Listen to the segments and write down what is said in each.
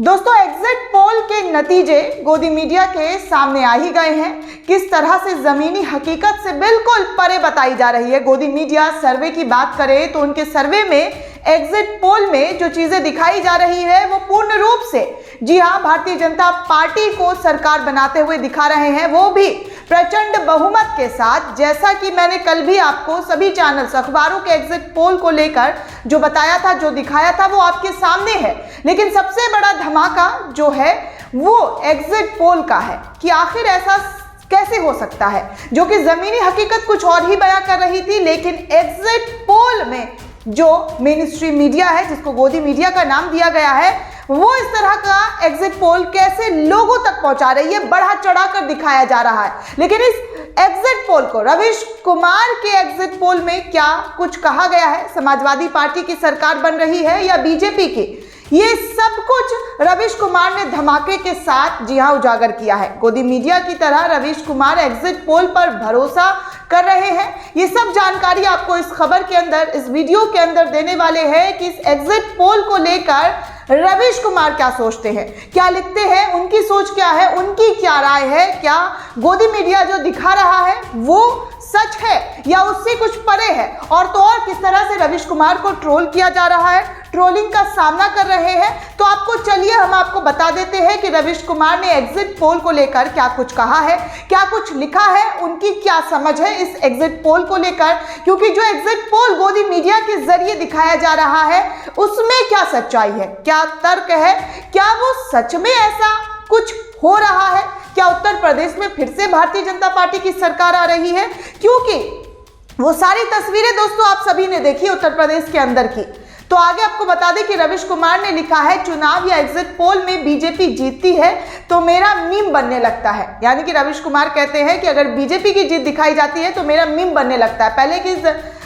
दोस्तों, exit poll के नतीजे गोदी मीडिया के सामने आ ही गए हैं। किस तरह से जमीनी हकीकत से बिल्कुल परे बताई जा रही है। गोदी मीडिया सर्वे की बात करें तो उनके सर्वे में एग्जिट पोल में जो चीजें दिखाई जा रही है वो पूर्ण रूप से, जी हां, भारतीय जनता पार्टी को सरकार बनाते हुए दिखा रहे हैं, वो भी प्रचंड बहुमत के साथ। जैसा कि मैंने कल भी आपको सभी चैनल्स, अखबारों के एग्जिट पोल को लेकर जो बताया था, जो दिखाया था, वो आपके सामने है। लेकिन सबसे बड़ा धमाका जो है वो एग्जिट पोल का है कि आखिर ऐसा कैसे हो सकता है, जो कि जमीनी हकीकत कुछ और ही बयां कर रही थी, लेकिन एग्जिट पोल में जो मेन स्ट्रीम मीडिया है, जिसको गोदी मीडिया का नाम दिया गया है, वो इस तरह का एग्जिट पोल कैसे लोगों तक पहुंचा रही है, बढ़ा चढ़ाकर दिखाया जा रहा है। लेकिन इस एग्जिट पोल को, रवीश कुमार के एग्जिट पोल में क्या कुछ कहा गया है, समाजवादी पार्टी की सरकार बन रही है या बीजेपी की, ये सब कुछ रवीश कुमार ने धमाके के साथ, जी हां, उजागर किया है। गोदी मीडिया की तरह रवीश कुमार एग्जिट पोल पर भरोसा कर रहे हैं। ये सब जानकारी आपको इस खबर के अंदर, इस वीडियो के अंदर देने वाले हैं कि इस एग्जिट पोल को लेकर रवीश कुमार क्या सोचते हैं, क्या लिखते हैं, उनकी सोच क्या है, उनकी क्या राय है, क्या गोदी मीडिया जो दिखा रहा है वो सच है या उससे कुछ परे है, और तो और किस तरह से रवीश कुमार को ट्रोल किया जा रहा है, ट्रोलिंग का सामना कर रहे हैं। तो आपको चलिए हम आपको बता देते हैं कि रवीश कुमार ने एग्जिट पोल को लेकर क्या कुछ कहा है, क्या कुछ लिखा है, उनकी क्या समझ है इस एग्जिट पोल को लेकर। क्योंकि जो एग्जिट पोल गोदी मीडिया के जरिए दिखाया जा रहा है उसमें क्या सच्चाई है, क्या तर्क है, क्या वो सच में ऐसा कुछ हो रहा है, क्या उत्तर प्रदेश में फिर से भारतीय जनता पार्टी की सरकार आ रही है। क्योंकि वो सारी तस्वीरें दोस्तों आप सभी ने देखी उत्तर प्रदेश के अंदर की। तो आगे आपको बता दें कि रवीश कुमार ने लिखा है, चुनाव या एग्जिट पोल में बीजेपी जीतती है तो मेरा मीम बनने लगता है। यानी कि रवीश कुमार कहते हैं कि अगर बीजेपी की जीत दिखाई जाती है तो मेरा मीम बनने लगता है। पहले की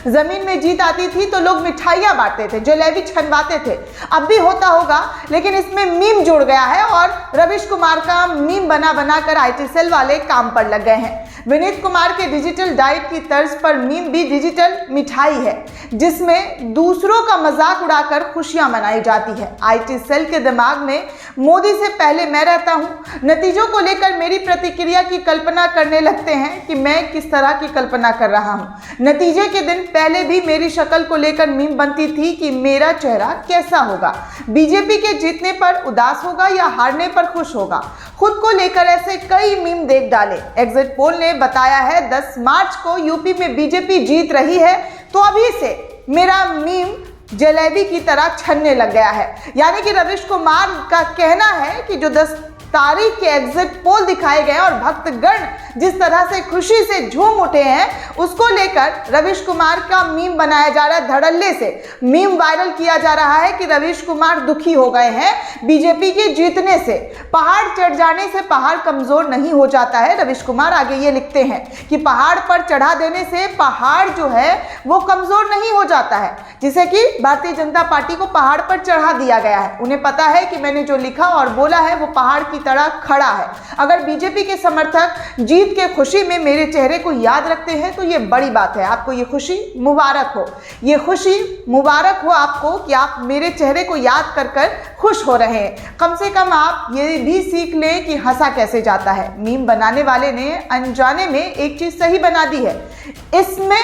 जमीन में जीत आती थी तो लोग मिठाइयां बांटते थे, जलेबी छनवाते थे, अब भी होता होगा, लेकिन इसमें मीम जुड़ गया है और रवीश कुमार का मीम बना बनाकर आईटी सेल वाले काम पर लग गए हैं। विनीत कुमार के डिजिटल डाइट की तर्ज पर मीम भी डिजिटल मिठाई है, जिसमें दूसरों का मजाक उड़ाकर खुशियां मनाई जाती है। आईटी सेल के दिमाग में मोदी से पहले मैं रहता हूं, नतीजों को लेकर मेरी प्रतिक्रिया की कल्पना करने लगते हैं कि मैं किस तरह की कल्पना कर रहा हूं। नतीजे के दिन पहले भी मेरी शक्ल को लेकर मीम बनती थी कि मेरा चेहरा कैसा होगा, बीजेपी के जीतने पर उदास होगा या हारने पर खुश होगा। खुद को लेकर ऐसे कई मीम देख डाले। एग्जिट पोल ने बताया है 10 मार्च को यूपी में बीजेपी जीत रही है तो अभी से मेरा मीम जलेबी की तरह छनने लग गया है। यानी कि रवीश कुमार का कहना है कि जो 10 तारीख के एग्जिट पोल दिखाए गए और भक्तगण जिस तरह से खुशी से झूम उठे हैं, उसको लेकर रवीश कुमार का मीम बनाया जा रहा है। धड़ल्ले से मीम वायरल किया जा रहा है कि रवीश कुमार दुखी हो गए हैं बीजेपी के जीतने से। पहाड़ चढ़ जाने से पहाड़ कमजोर नहीं हो जाता है। रवीश कुमार आगे ये लिखते हैं कि पहाड़ पर चढ़ा देने से पहाड़ जो है वो कमजोर नहीं हो जाता है, जिसे कि भारतीय जनता पार्टी को पहाड़ पर चढ़ा दिया गया है। उन्हें पता है कि मैंने जो लिखा और बोला है वो पहाड़ की तरह खड़ा है। अगर बीजेपी के समर्थक जीत के खुशी में मेरे चेहरे को याद रखते हैं तो ये बड़ी बात है। आपको ये खुशी मुबारक हो, ये खुशी मुबारक हो आपको कि आप मेरे चेहरे को याद कर कर खुश हो रहे हैं। कम से कम आप ये भी सीख लें कि हंसा कैसे जाता है। मीम बनाने वाले ने अनजाने में एक चीज सही बना दी है, इसमें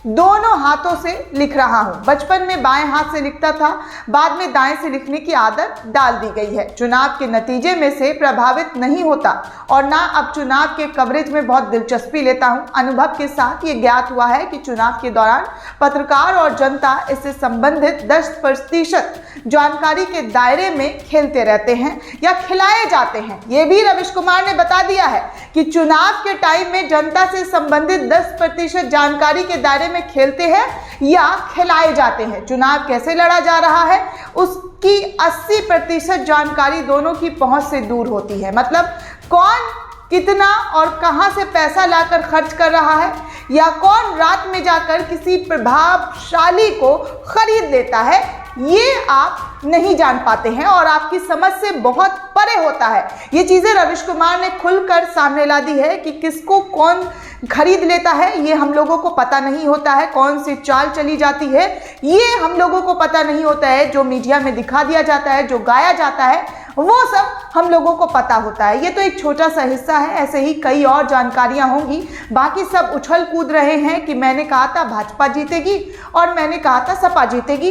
दोनों हाथों से लिख रहा हूं। बचपन में बाएं हाथ से लिखता था, बाद में दाएं से लिखने की आदत डाल दी गई है। चुनाव के नतीजे में से प्रभावित नहीं होता और ना अब चुनाव के कवरेज में बहुत दिलचस्पी लेता हूं। अनुभव के साथ ये ज्ञात हुआ है कि चुनाव के दौरान पत्रकार और जनता इससे संबंधित 10% जानकारी के दायरे में खेलते रहते हैं या खिलाए जाते हैं। ये भी रवीश कुमार ने बता दिया है कि चुनाव के टाइम में जनता से संबंधित 10% जानकारी के दायरे में खेलते हैं या खिलाए जाते हैं। चुनाव कैसे लड़ा जा रहा है उसकी 80% जानकारी दोनों की पहुंच से दूर होती है। मतलब कौन कितना और कहां से पैसा लाकर खर्च कर रहा है, या कौन रात में जाकर किसी प्रभावशाली को खरीद लेता है, ये आप नहीं जान पाते हैं और आपकी समझ से बहुत परे होता है। ये चीजें रवीश कुमार ने खुलकर सामने ला दी है कि किसको कौन खरीद लेता है ये हम लोगों को पता नहीं होता है, कौन सी चाल चली जाती है ये हम लोगों को पता नहीं होता है। जो मीडिया में दिखा दिया जाता है, जो गाया जाता है वो सब हम लोगों को पता होता है। ये तो एक छोटा सा हिस्सा है, ऐसे ही कई और जानकारियां होंगी। बाकी सब उछल कूद रहे हैं कि मैंने कहा था भाजपा जीतेगी और मैंने कहा था सपा जीतेगी,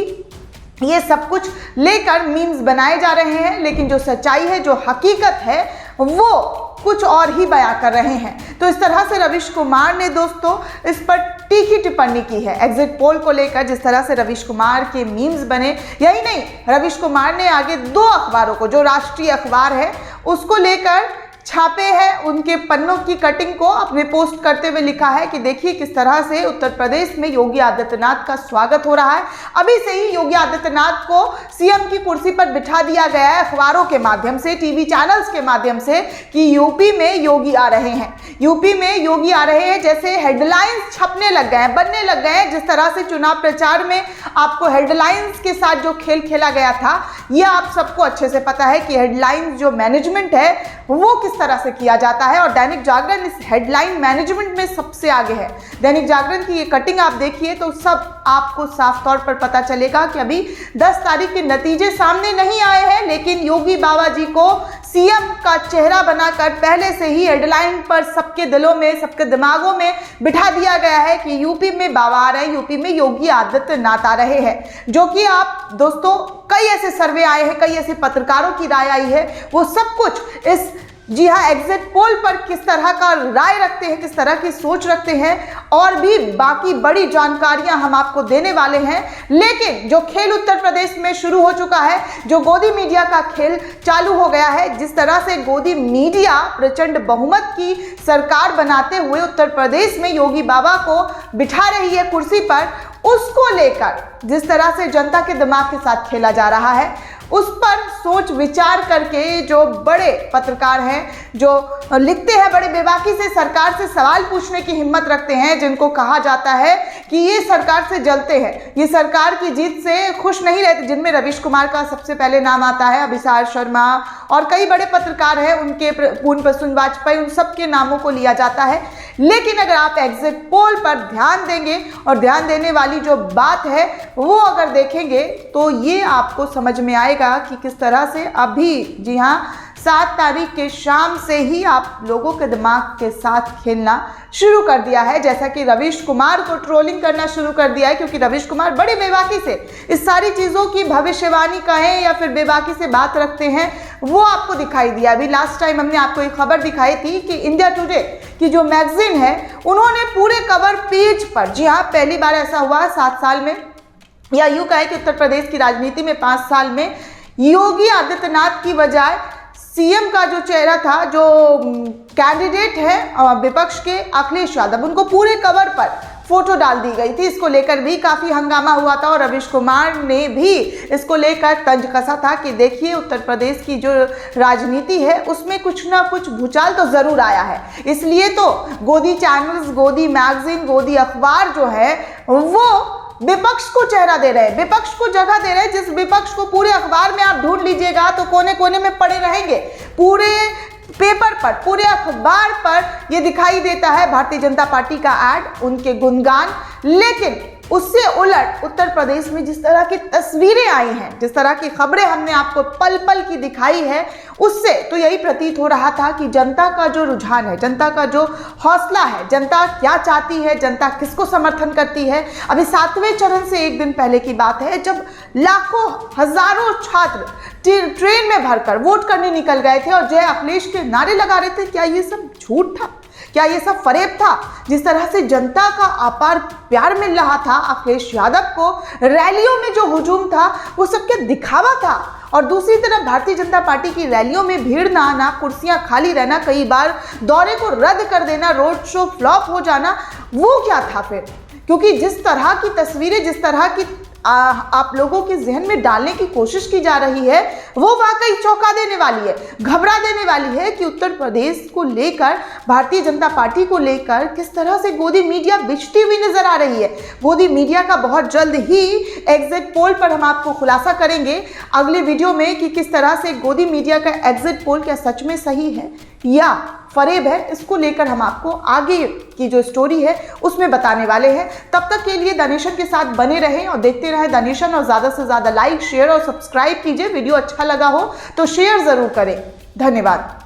ये सब कुछ लेकर मीम्स बनाए जा रहे हैं, लेकिन जो सच्चाई है, जो हकीकत है, वो कुछ और ही बयां कर रहे हैं। तो इस तरह से रवीश कुमार ने दोस्तों इस पर तीखी टिप्पणी की है एग्जिट पोल को लेकर। जिस तरह से रवीश कुमार के मीम्स बने, यही नहीं, रवीश कुमार ने आगे 2 अखबारों को, जो राष्ट्रीय अखबार है उसको लेकर छापे हैं, उनके पन्नों की कटिंग को अपने पोस्ट करते हुए लिखा है कि देखिए किस तरह से उत्तर प्रदेश में योगी आदित्यनाथ का स्वागत हो रहा है। अभी से ही योगी आदित्यनाथ को सीएम की कुर्सी पर बिठा दिया गया है अखबारों के माध्यम से, टीवी चैनल्स के माध्यम से, कि यूपी में योगी आ रहे हैं, यूपी में योगी आ रहे हैं, जैसे हेडलाइंस छपने लग गए हैं, बनने लग गए हैं। जिस तरह से चुनाव प्रचार में आपको हेडलाइंस के साथ जो खेल खेला गया था, यह आप सबको अच्छे से पता है कि हेडलाइंस जो मैनेजमेंट है वो किस तरह से किया जाता है, और दैनिक जागरण इस हेडलाइन मैनेजमेंट में सबसे आगे है। दैनिक जागरण की ये कटिंग आप देखिए तो सब आपको साफ तौर पर पता चलेगा कि अभी 10 तारीख के नतीजे सामने नहीं आए हैं, लेकिन योगी बाबा जी को सीएम का चेहरा बनाकर पहले से ही हेडलाइन पर सबके दिलों में, सबके दिमागों में बिठा दिया गया है कि यूपी में बाबा आ रहे हैं, यूपी में योगी आदित्यनाथ आ रहे हैं। जो कि आप दोस्तों, कई ऐसे सर्वे आए हैं, कई ऐसे पत्रकारों की राय आई है, वो सब कुछ इस, जी हाँ, एग्जिट पोल पर किस तरह का राय रखते हैं, किस तरह की सोच रखते हैं, और भी बाकी बड़ी जानकारियां हम आपको देने वाले हैं। लेकिन जो खेल उत्तर प्रदेश में शुरू हो चुका है, जो गोदी मीडिया का खेल चालू हो गया है, जिस तरह से गोदी मीडिया प्रचंड बहुमत की सरकार बनाते हुए उत्तर प्रदेश में योगी बाबा को बिठा रही है कुर्सी पर, उसको लेकर जिस तरह से जनता के दिमाग के साथ खेला जा रहा है, उस पर सोच विचार करके जो बड़े पत्रकार हैं, जो लिखते हैं, बड़े बेबाकी से सरकार से सवाल पूछने की हिम्मत रखते हैं, जिनको कहा जाता है कि ये सरकार से जलते हैं, ये सरकार की जीत से खुश नहीं रहते, जिनमें रवीश कुमार का सबसे पहले नाम आता है, अभिसार शर्मा और कई बड़े पत्रकार हैं, उनके पूर्ण प्रसून वाजपेयी, उन सब के नामों को लिया जाता है। लेकिन अगर आप एग्जिट पोल पर ध्यान देंगे और ध्यान देने वाली जो बात है वो अगर देखेंगे, तो ये आपको समझ में आएगा कि किस तरह से अभी, जी हाँ, 7 तारीख के शाम से ही आप लोगों के दिमाग के साथ खेलना शुरू कर दिया है। जैसा कि रवीश कुमार को ट्रोलिंग करना शुरू कर दिया है, क्योंकि रवीश कुमार बड़ी बेबाकी से इस सारी चीज़ों की भविष्यवाणी कहें या फिर बेबाकी से बात रखते हैं, वो आपको दिखाई दिया। अभी लास्ट टाइम हमने आपको एक खबर दिखाई थी कि इंडिया टुडे की जो मैगजीन है, उन्होंने पूरे कवर पेज पर, जी हाँ, पहली बार ऐसा हुआ 7 साल में, या यूँ कहें कि उत्तर प्रदेश की राजनीति में 5 साल में, योगी आदित्यनाथ की बजाय सीएम का जो चेहरा था, जो कैंडिडेट है विपक्ष के अखिलेश यादव, उनको पूरे कवर पर फोटो डाल दी गई थी। इसको लेकर भी काफ़ी हंगामा हुआ था और रवीश कुमार ने भी इसको लेकर तंज कसा था कि देखिए उत्तर प्रदेश की जो राजनीति है उसमें कुछ ना कुछ भूचाल तो ज़रूर आया है। इसलिए तो गोदी चैनल्स, गोदी मैगजीन, गोदी अखबार जो है वो विपक्ष को चेहरा दे रहे हैं, विपक्ष को जगह दे रहे हैं। जिस विपक्ष को पूरे अखबार में आप ढूंढ लीजिएगा तो कोने कोने में पड़े रहेंगे, पूरे पेपर पर, पूरे अखबार पर ये दिखाई देता है भारतीय जनता पार्टी का ऐड, उनके गुणगान। लेकिन उससे उलट उत्तर प्रदेश में जिस तरह की तस्वीरें आई हैं, जिस तरह की खबरें हमने आपको पल पल की दिखाई है, उससे तो यही प्रतीत हो रहा था कि जनता का जो रुझान है, जनता का जो हौसला है, जनता क्या चाहती है, जनता किसको समर्थन करती है। अभी 7वें चरण से एक दिन पहले की बात है, जब लाखों हजारों छात्र ट्रेन में भरकर वोट करने निकल गए थे और जय अखिलेश के नारे लगा रहे थे। क्या ये सब झूठ था? क्या ये सब फरेब था? जिस तरह से जनता का अपार प्यार मिल रहा था अखिलेश यादव को, रैलियों में जो हुजूम था वो सब क्या दिखावा था? और दूसरी तरफ भारतीय जनता पार्टी की रैलियों में भीड़ ना आना, कुर्सियां खाली रहना, कई बार दौरे को रद्द कर देना, रोड शो फ्लॉप हो जाना, वो क्या था फिर? क्योंकि जिस तरह की तस्वीरें, जिस तरह की आप लोगों के जहन में डालने की कोशिश की जा रही है, वो वाकई चौंका देने वाली है, घबरा देने वाली है कि उत्तर प्रदेश को लेकर, भारतीय जनता पार्टी को लेकर किस तरह से गोदी मीडिया बिछती हुई नजर आ रही है। गोदी मीडिया का बहुत जल्द ही एग्जिट पोल पर हम आपको खुलासा करेंगे अगले वीडियो में कि किस तरह से गोदी मीडिया का एग्जिट पोल क्या सच में सही है या फरेब है, इसको लेकर हम आपको आगे की जो स्टोरी है उसमें बताने वाले हैं। तब तक के लिए द नेशन के साथ बने रहें और देखते रहें द नेशन, और ज़्यादा से ज़्यादा लाइक, शेयर और सब्सक्राइब कीजिए। वीडियो अच्छा लगा हो तो शेयर ज़रूर करें। धन्यवाद।